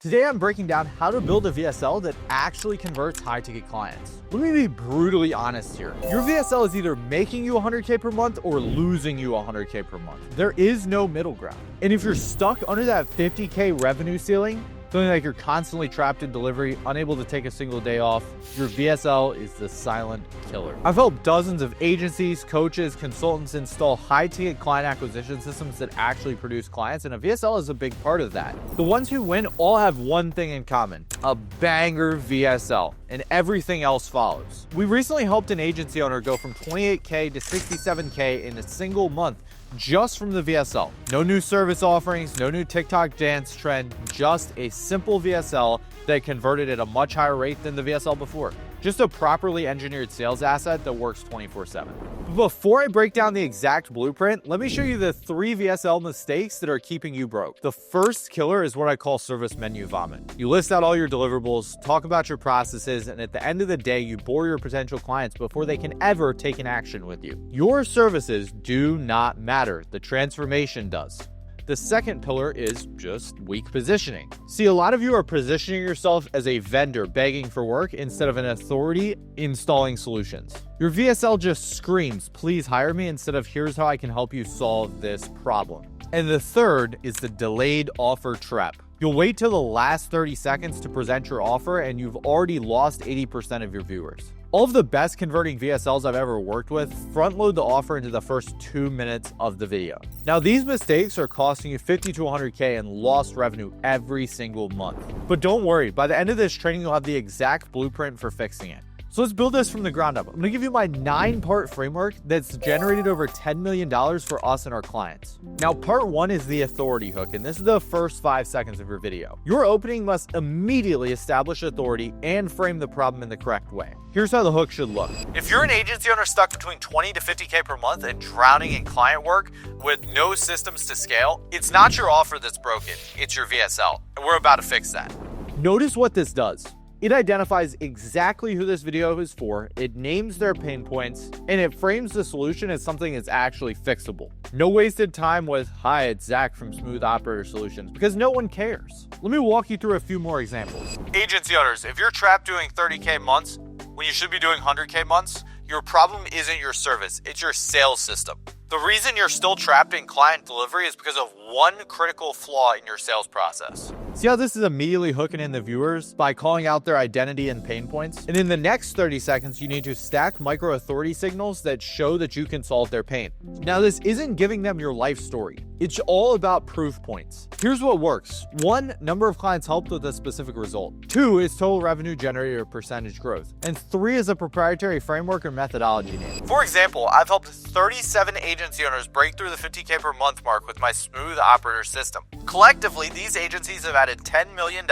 Today I'm breaking down how to build a VSL that actually converts high-ticket clients. Let me be brutally honest here. Your VSL is either making you 100K per month or losing you 100K per month. There is no middle ground. And if you're stuck under that 50K revenue ceiling, feeling like you're constantly trapped in delivery, unable to take a single day off, your VSL is the silent killer. I've helped dozens of agencies, coaches, consultants install high-ticket client acquisition systems that actually produce clients, and a VSL is a big part of that. The ones who win all have one thing in common: a banger VSL, and everything else follows. We recently helped an agency owner go from 28K to 67K in a single month, just from the VSL. No new service offerings, no new TikTok dance trend, just a simple VSL that converted at a much higher rate than the VSL before. Just a properly engineered sales asset that works 24/7. Before I break down the exact blueprint, let me show you the 3 VSL mistakes that are keeping you broke. The first killer is what I call service menu vomit. You list out all your deliverables, talk about your processes, and at the end of the day, you bore your potential clients before they can ever take an action with you. Your services do not matter. The transformation does. The second pillar is just weak positioning. See, a lot of you are positioning yourself as a vendor begging for work instead of an authority installing solutions. Your VSL just screams, "Please hire me," instead of "Here's how I can help you solve this problem." And the third is the delayed offer trap. You'll wait till the last 30 seconds to present your offer, and you've already lost 80% of your viewers. All of the best converting VSLs I've ever worked with front load the offer into the first 2 minutes of the video. Now, these mistakes are costing you 50 to 100K in lost revenue every single month. But don't worry, by the end of this training, you'll have the exact blueprint for fixing it. So let's build this from the ground up. I'm gonna give you my 9-part framework that's generated over $10 million for us and our clients. Now, part 1 is the authority hook, and this is the first 5 seconds of your video. Your opening must immediately establish authority and frame the problem in the correct way. Here's how the hook should look. If you're an agency owner stuck between 20 to 50K per month and drowning in client work with no systems to scale, it's not your offer that's broken, it's your VSL, and we're about to fix that. Notice what this does. It identifies exactly who this video is for, it names their pain points, and it frames the solution as something that's actually fixable. No wasted time with, "Hi, it's Zach from Smooth Operator Solutions," because no one cares. Let me walk you through a few more examples. Agency owners, if you're trapped doing 30K months when you should be doing 100K months, your problem isn't your service, it's your sales system. The reason you're still trapped in client delivery is because of one critical flaw in your sales process. See how this is immediately hooking in the viewers by calling out their identity and pain points? And in the next 30 seconds, you need to stack micro authority signals that show that you can solve their pain. Now, this isn't giving them your life story. It's all about proof points. Here's what works. 1, number of clients helped with a specific result. 2 is total revenue generated or percentage growth. And 3 is a proprietary framework or methodology name. For example, I've helped 37 agency owners break through the 50K per month mark with my Smooth Operator system. Collectively, these agencies have added $10 million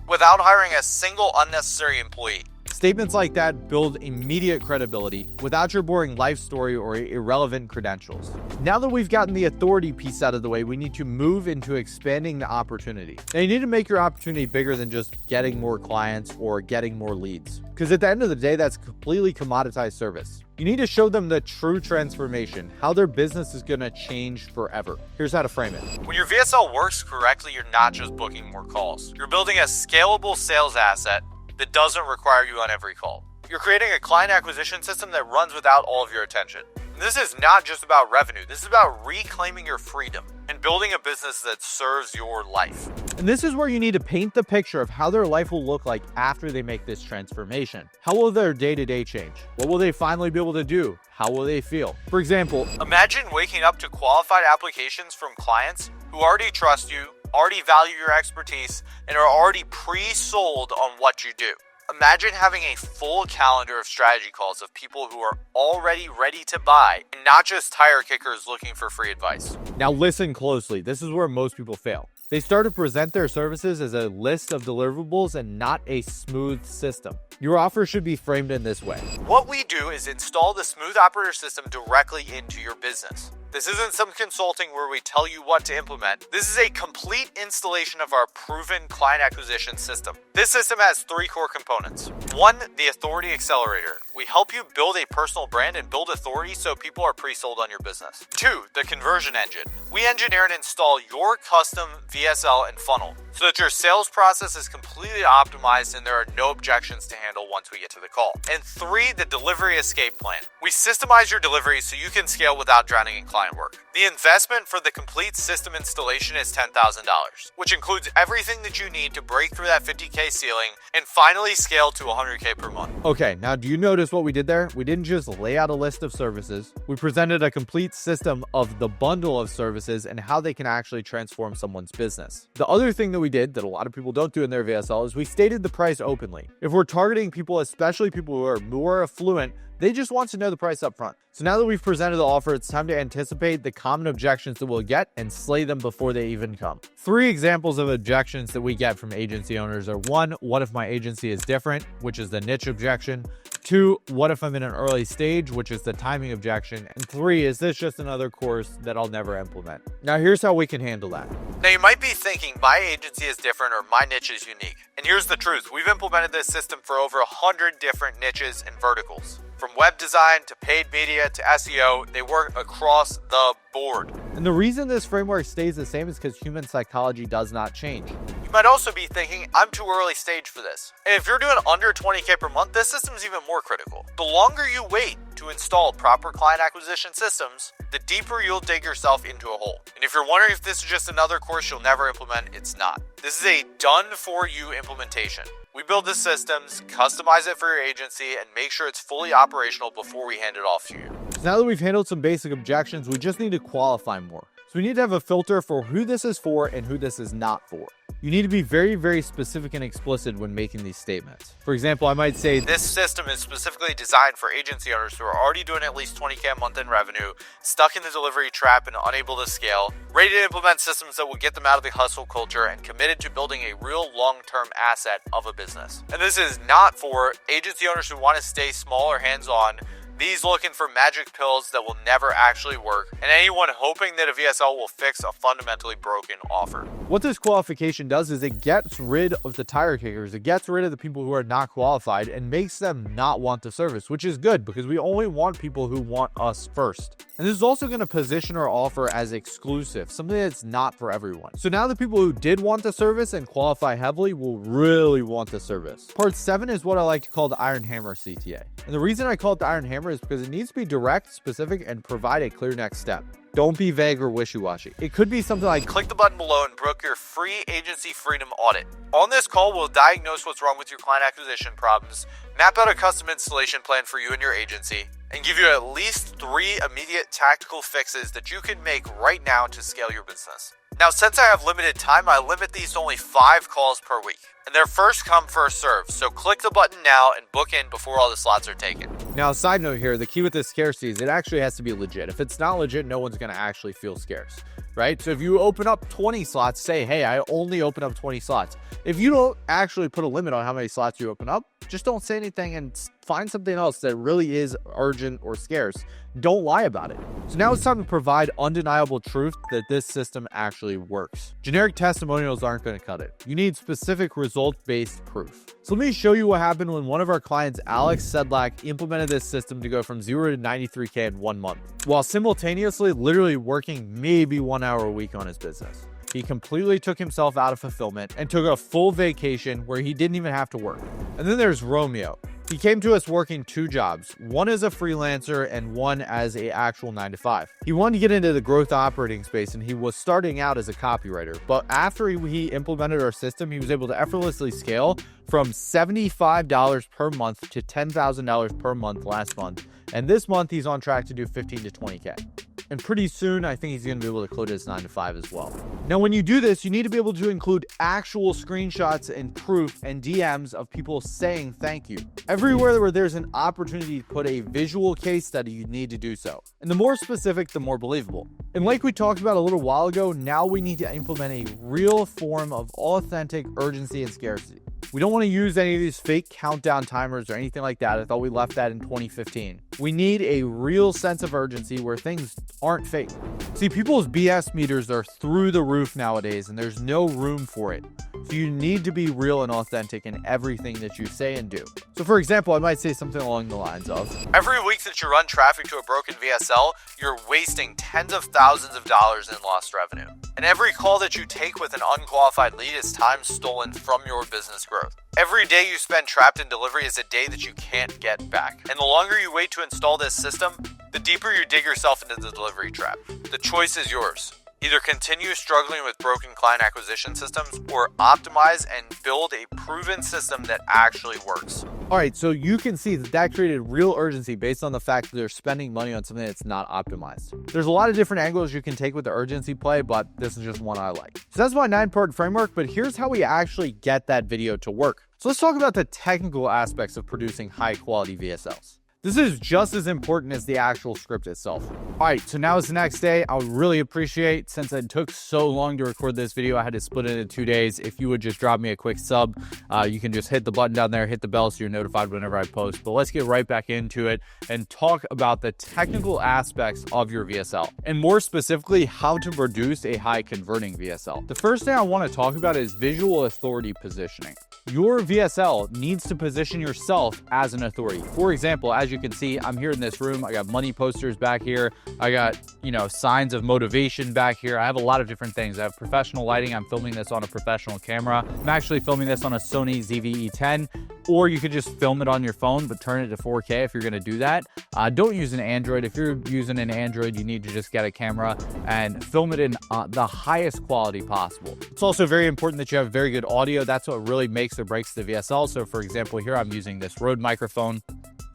without hiring a single unnecessary employee. Statements like that build immediate credibility without your boring life story or irrelevant credentials. Now that we've gotten the authority piece out of the way, we need to move into expanding the opportunity. Now, you need to make your opportunity bigger than just getting more clients or getting more leads, because at the end of the day, that's completely commoditized service. You need to show them the true transformation, how their business is going to change forever. Here's how to frame it. When your VSL works correctly, you're not just booking more calls. You're building a scalable sales asset that doesn't require you on every call. You're creating a client acquisition system that runs without all of your attention. And this is not just about revenue. This is about reclaiming your freedom and building a business that serves your life. And this is where you need to paint the picture of how their life will look like after they make this transformation. How will their day-to-day change? What will they finally be able to do? How will they feel? For example, imagine waking up to qualified applications from clients who already trust you, already value your expertise, and are already pre-sold on what you do. Imagine having a full calendar of strategy calls of people who are already ready to buy and not just tire kickers looking for free advice. Now listen closely. This is where most people fail. They start to present their services as a list of deliverables and not a smooth system. Your offer should be framed in this way. What we do is install the Smooth Operator system directly into your business. This isn't some consulting where we tell you what to implement. This is a complete installation of our proven client acquisition system. This system has 3 core components. 1, the authority accelerator. We help you build a personal brand and build authority so people are pre-sold on your business. 2, the conversion engine. We engineer and install your custom VSL and funnel so that your sales process is completely optimized and there are no objections to handle once we get to the call. And 3, the delivery escape plan. We systemize your delivery so you can scale without drowning in client work. The investment for the complete system installation is $10,000, which includes everything that you need to break through that 50K ceiling and finally scale to 100K per month. Okay, now do you notice what we did there? We didn't just lay out a list of services. We presented a complete system of the bundle of services and how they can actually transform someone's business. The other thing that we did that a lot of people don't do in their VSL is we stated the price openly. If we're targeting people, especially people who are more affluent, they just want to know the price up front. So now that we've presented the offer, it's time to anticipate the common objections that we'll get and slay them before they even come. 3 examples of objections that we get from agency owners are: 1, what if my agency is different, which is the niche objection. 2, what if I'm in an early stage, which is the timing objection. And 3, is this just another course that I'll never implement? Now here's how we can handle that. Now you might be thinking my agency is different or my niche is unique. And here's the truth. We've implemented this system for over 100 different niches and verticals. From web design to paid media to SEO, they work across the board. And the reason this framework stays the same is because human psychology does not change. You might also be thinking, I'm too early stage for this. And if you're doing under 20K per month, this system is even more critical. The longer you wait to install proper client acquisition systems, the deeper you'll dig yourself into a hole. And if you're wondering if this is just another course you'll never implement, it's not. This is a done-for-you implementation. We build the systems, customize it for your agency, and make sure it's fully operational before we hand it off to you. So now that we've handled some basic objections, we just need to qualify more. So we need to have a filter for who this is for and who this is not for. You need to be very, very specific and explicit when making these statements. For example, I might say, this system is specifically designed for agency owners who are already doing at least 20K a month in revenue, stuck in the delivery trap and unable to scale, ready to implement systems that will get them out of the hustle culture, and committed to building a real long-term asset of a business. And this is not for agency owners who want to stay small or hands-on, these looking for magic pills that will never actually work, and anyone hoping that a VSL will fix a fundamentally broken offer. What this qualification does is it gets rid of the tire kickers. It gets rid of the people who are not qualified and makes them not want the service, which is good because we only want people who want us first. And this is also going to position our offer as exclusive, something that's not for everyone. So now the people who did want the service and qualify heavily will really want the service. Part 7 is what I like to call the Iron Hammer CTA. And the reason I call it the Iron Hammer is because it needs to be direct, specific, and provide a clear next step. Don't be vague or wishy-washy. It could be something like, click the button below and book your free agency freedom audit. On this call, we'll diagnose what's wrong with your client acquisition problems, map out a custom installation plan for you and your agency, and give you at least 3 immediate tactical fixes that you can make right now to scale your business. Now, since I have limited time, I limit these to only 5 calls per week. And they're first come, first serve. So click the button now and book in before all the slots are taken. Now, side note here, the key with this scarcity is it actually has to be legit. If it's not legit, no one's going to actually feel scarce, right? So if you open up 20 slots, say, hey, I only open up 20 slots. If you don't actually put a limit on how many slots you open up, just don't say anything and find something else that really is urgent or scarce. Don't lie about it. So now it's time to provide undeniable truth that this system actually works. Generic testimonials aren't going to cut it. You need specific result-based proof. So let me show you what happened when one of our clients, Alex Sedlak, implemented this system to go from 0 to 93K in 1 month, while simultaneously literally working maybe 1 hour a week on his business. He completely took himself out of fulfillment and took a full vacation where he didn't even have to work. And then there's Romeo. He came to us working 2 jobs, one as a freelancer and one as an actual 9-to-5. He wanted to get into the growth operating space and he was starting out as a copywriter. But after he implemented our system, he was able to effortlessly scale from $75 per month to $10,000 per month last month. And this month he's on track to do 15 to 20K. And pretty soon, I think he's going to be able to quit his 9-to-5 as well. Now, when you do this, you need to be able to include actual screenshots and proof and DMs of people saying thank you. Everywhere where there's an opportunity to put a visual case study, you need to do so. And the more specific, the more believable. And like we talked about a little while ago, now we need to implement a real form of authentic urgency and scarcity. We don't want to use any of these fake countdown timers or anything like that. I thought we left that in 2015. We need a real sense of urgency where things aren't fake. See, people's BS meters are through the roof nowadays, and there's no room for it. So you need to be real and authentic in everything that you say and do. So for example, I might say something along the lines of, every week that you run traffic to a broken VSL, you're wasting tens of thousands of dollars in lost revenue. And every call that you take with an unqualified lead is time stolen from your business growth. Every day you spend trapped in delivery is a day that you can't get back. And the longer you wait to install this system, the deeper you dig yourself into the delivery trap. The choice is yours. Either continue struggling with broken client acquisition systems or optimize and build a proven system that actually works. All right, so you can see that created real urgency based on the fact that they're spending money on something that's not optimized. There's a lot of different angles you can take with the urgency play, but this is just one I like. So that's my 9-part framework, but here's how we actually get that video to work. So let's talk about the technical aspects of producing high quality VSLs. This is just as important as the actual script itself. All right, so now is the next day. I would really appreciate, since it took so long to record this video, I had to split it into 2 days. If you would just drop me a quick sub, you can just hit the button down there, hit the bell so you're notified whenever I post. But let's get right back into it and talk about the technical aspects of your VSL, and more specifically, how to produce a high converting VSL. The first thing I want to talk about is visual authority positioning. Your VSL needs to position yourself as an authority. For example, as you can see, I'm here in this room. I got money posters back here. I got, signs of motivation back here. I have a lot of different things. I have professional lighting. I'm filming this on a professional camera. I'm actually filming this on a Sony ZV-E10, or you could just film it on your phone, but turn it to 4K if you're going to do that. Don't use an Android. If you're using an Android, you need to just get a camera and film it in the highest quality possible. It's also very important that you have very good audio. That's what really makes or breaks the VSL. So for example, here I'm using this Rode microphone.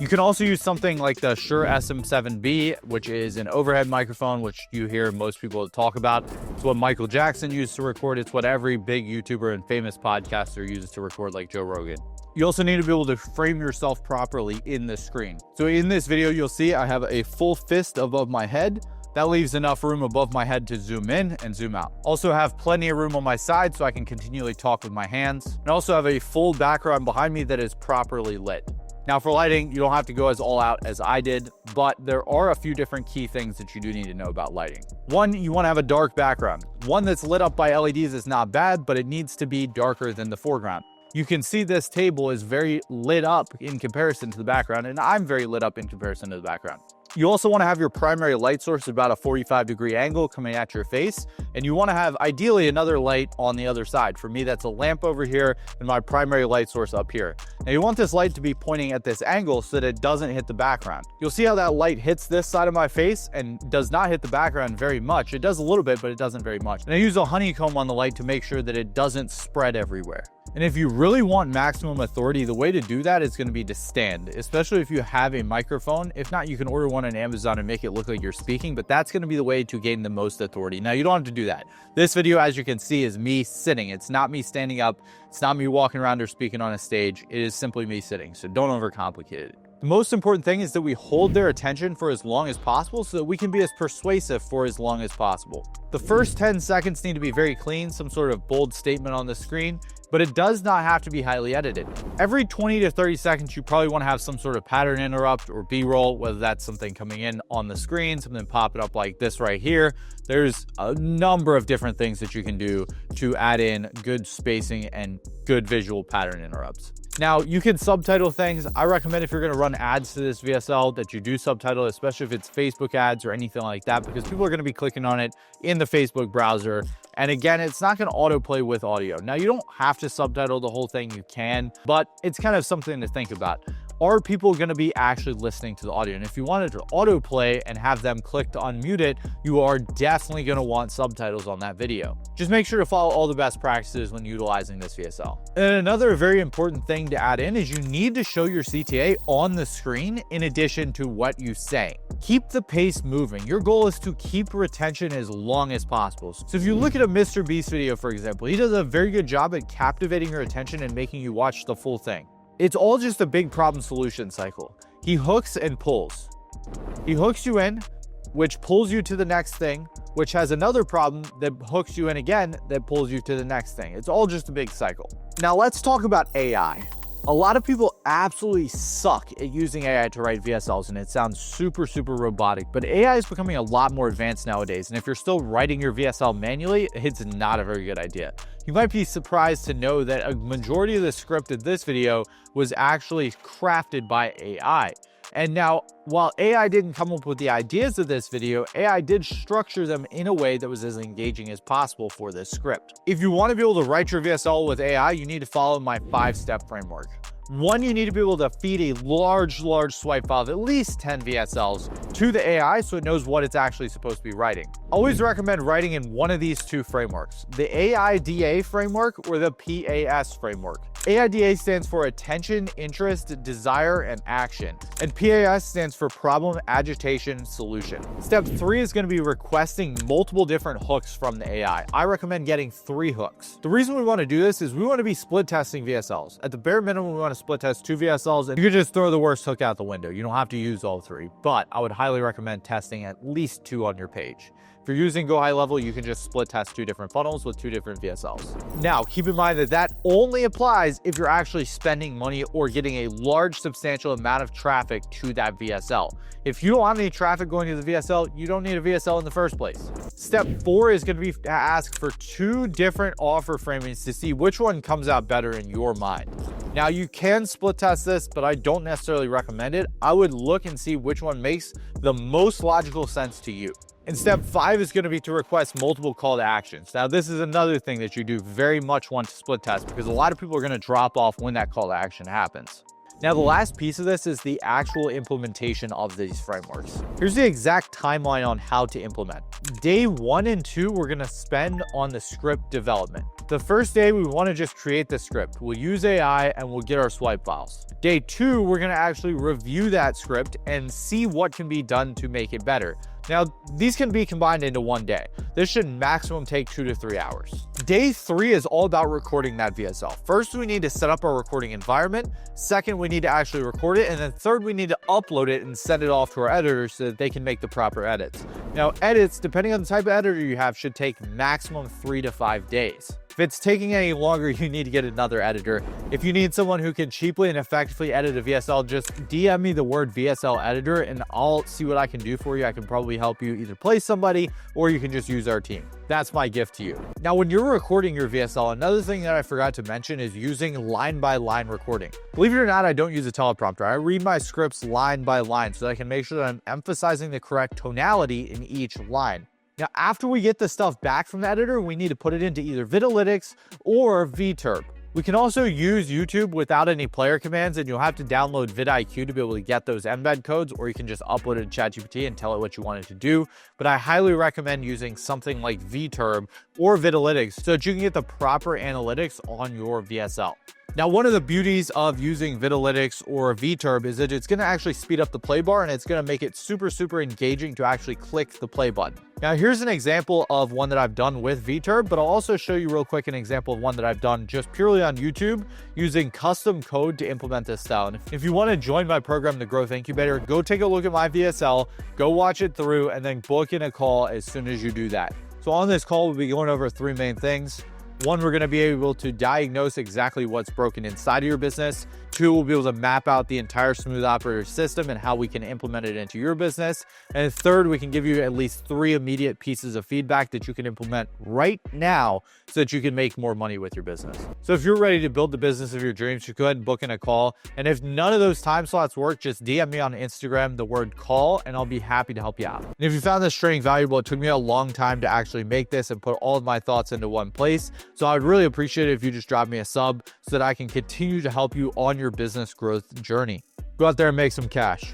You can also use something like the Shure SM7B, which is an overhead microphone, which you hear most people talk about. It's what Michael Jackson used to record. It's what every big YouTuber and famous podcaster uses to record, like Joe Rogan. You also need to be able to frame yourself properly in the screen. So in this video, you'll see I have a full fist above my head. That leaves enough room above my head to zoom in and zoom out. Also have plenty of room on my side so I can continually talk with my hands. And also have a full background behind me that is properly lit. Now for lighting, you don't have to go as all out as I did, but there are a few different key things that you do need to know about lighting. One, you want to have a dark background. One that's lit up by LEDs is not bad, but it needs to be darker than the foreground. You can see this table is very lit up in comparison to the background, and I'm very lit up in comparison to the background. You also want to have your primary light source about a 45-degree angle coming at your face, and you want to have ideally another light on the other side. For me, that's a lamp over here and my primary light source up here. Now you want this light to be pointing at this angle so that it doesn't hit the background. You'll see how that light hits this side of my face and does not hit the background very much. It does a little bit, but it doesn't very much. And I use a honeycomb on the light to make sure that it doesn't spread everywhere. And if you really want maximum authority, the way to do that is going to be to stand, especially if you have a microphone. If not, you can order one on Amazon and make it look like you're speaking, but that's going to be the way to gain the most authority. Now, you don't have to do that. This video, as you can see, is me sitting. It's not me standing up. It's not me walking around or speaking on a stage. It is simply me sitting, so don't overcomplicate it. The most important thing is that we hold their attention for as long as possible so that we can be as persuasive for as long as possible. The first 10 seconds need to be very clean, some sort of bold statement on the screen, but it does not have to be highly edited. Every 20 to 30 seconds, you probably want to have some sort of pattern interrupt or B-roll, whether that's something coming in on the screen, something popping up like this right here. There's a number of different things that you can do to add in good spacing and good visual pattern interrupts. Now, you can subtitle things. I recommend if you're going to run ads to this VSL that you do subtitle, especially if it's Facebook ads or anything like that, because people are going to be clicking on it in the Facebook browser. And again, it's not going to autoplay with audio. Now, you don't have to subtitle the whole thing. You can, but it's kind of something to think about. Are people going to be actually listening to the audio? And if you wanted to autoplay and have them click to unmute it, you are definitely going to want subtitles on that video. Just make sure to follow all the best practices when utilizing this VSL. And another very important thing to add in is you need to show your CTA on the screen in addition to what you say. Keep the pace moving. Your goal is to keep retention as long as possible. So if you look at a Mr. Beast video, for example, he does a very good job at captivating your attention and making you watch the full thing. It's all just a big problem solution cycle. He hooks and pulls. He hooks you in, which pulls you to the next thing, which has another problem that hooks you in again, that pulls you to the next thing. It's all just a big cycle. Now let's talk about AI. A lot of people absolutely suck at using AI to write VSLs, and it sounds super robotic, but AI is becoming a lot more advanced nowadays, and if you're still writing your VSL manually, it's not a very good idea. You might be surprised to know that a majority of the script of this video was actually crafted by AI. And now, while AI didn't come up with the ideas of this video, AI did structure them in a way that was as engaging as possible for this script. If you want to be able to write your VSL with AI, you need to follow my 5-step framework. 1, you need to be able to feed a large swipe file of at least 10 VSLs to the AI so it knows what it's actually supposed to be writing. Always recommend writing in one of these 2 frameworks, the AIDA framework or the PAS framework. AIDA stands for attention, interest, desire, and action. And PAS stands for problem, agitation, solution. Step 3 is going to be requesting multiple different hooks from the AI. I recommend getting 3 hooks. The reason we want to do this is we want to be split testing VSLs. At the bare minimum, we want to split test 2 VSLs, and you can just throw the worst hook out the window. You don't have to use all 3, but I would highly recommend testing at least 2 on your page. If you're using Go High Level, you can just split test 2 different funnels with 2 different VSLs. Now, keep in mind that that only applies if you're actually spending money or getting a large, substantial amount of traffic to that VSL. If you don't have any traffic going to the VSL, you don't need a VSL in the first place. Step 4 is going to be to ask for 2 different offer framings to see which one comes out better in your mind. Now, you can split test this, but I don't necessarily recommend it. I would look and see which one makes the most logical sense to you. And step 5 is going to be to request multiple call to actions. Now, this is another thing that you do very much want to split test because a lot of people are going to drop off when that call to action happens. Now, the last piece of this is the actual implementation of these frameworks. Here's the exact timeline on how to implement. Day 1 and 2, we're going to spend on the script development. The first day, we want to just create the script. We'll use AI and we'll get our swipe files. Day 2, we're going to actually review that script and see what can be done to make it better. Now, these can be combined into one day. This should maximum take 2 to 3 hours. Day 3 is all about recording that VSL. First, we need to set up our recording environment. Second, we need to actually record it. And then third, we need to upload it and send it off to our editors so that they can make the proper edits. Now, edits, depending on the type of editor you have, should take maximum 3 to 5 days. If it's taking any longer, you need to get another editor. If you need someone who can cheaply and effectively edit a VSL, just DM me the word VSL editor and I'll see what I can do for you. I can probably help you either place somebody or you can just use our team. That's my gift to you. Now, when you're recording your VSL, another thing that I forgot to mention is using line-by-line recording. Believe it or not, I don't use a teleprompter. I read my scripts line by line so that I can make sure that I'm emphasizing the correct tonality in each line. Now, after we get the stuff back from the editor, we need to put it into either Vitalytics or VTurb. We can also use YouTube without any player commands, and you'll have to download vidIQ to be able to get those embed codes, or you can just upload it to ChatGPT and tell it what you want it to do. But I highly recommend using something like VTurb or Vitalytics so that you can get the proper analytics on your VSL. Now, one of the beauties of using Vitalytics or VTurb is that it's going to actually speed up the play bar and it's going to make it super engaging to actually click the play button. Now, here's an example of one that I've done with VTurb, but I'll also show you real quick an example of one that I've done just purely on YouTube using custom code to implement this style. And if you want to join my program, The Growth Incubator, go take a look at my VSL, go watch it through, and then book in a call as soon as you do that. So on this call, we'll be going over 3 main things. 1, we're going to be able to diagnose exactly what's broken inside of your business. 2, we'll be able to map out the entire Smooth Operator system and how we can implement it into your business. And 3rd, we can give you at least 3 immediate pieces of feedback that you can implement right now so that you can make more money with your business. So if you're ready to build the business of your dreams, you go ahead and book in a call. And if none of those time slots work, just DM me on Instagram, the word call, and I'll be happy to help you out. And if you found this training valuable, it took me a long time to actually make this and put all of my thoughts into one place. So I would really appreciate it if you just drop me a sub so that I can continue to help you on your business growth journey. Go out there and make some cash.